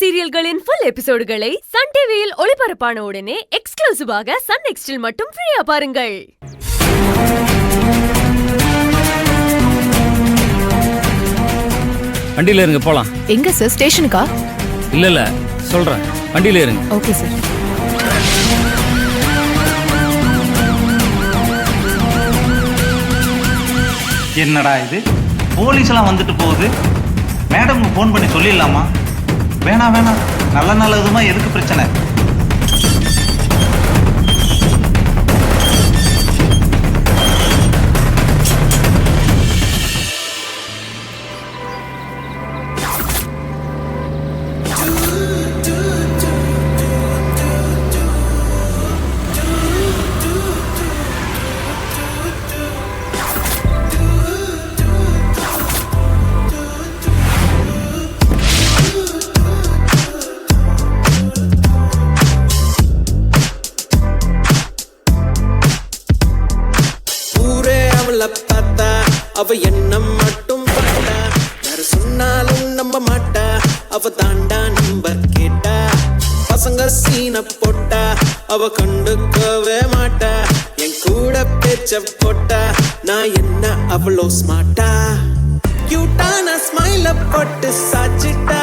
சீரியல்களின் full எபிசோடுகளை Sun டிவியில் ஒளிபரப்பான உடனே எக்ஸ்க்ளூசிவாக சன் நெக்ஸ்டில் மட்டும் ஃப்ரீயா பாருங்கள். வண்டியில இருங்க போலாம். எங்க சார்? ஸ்டேஷனுக்கா? இல்ல சொல்றேன், வண்டியில இருங்க. Okay sir. என்னடா இது, போலீஸ் எல்லாம் வந்துட்டு போகுது. மேடம் ஃபோன் பண்ணி சொல்லிடலாமா? வேணாம் நல்லதுமா எதுக்கு பிரச்சனை? பார்த்தா அவ என்ன மட்டும் பார்த்தா, யாரு சொன்னாலும் நம்ப மாட்டா, அவ தாண்டா நம்பர் கேட்டா. பசங்க சீன போட்டா அவ கண்டுக்கவே மாட்டா, என் கூட பேச்ச போட்டா நான் என்ன அவ்வளோ ஸ்மார்ட்டா. கியூட்டான ஸ்மைல போட்டு சாச்சிட்டா,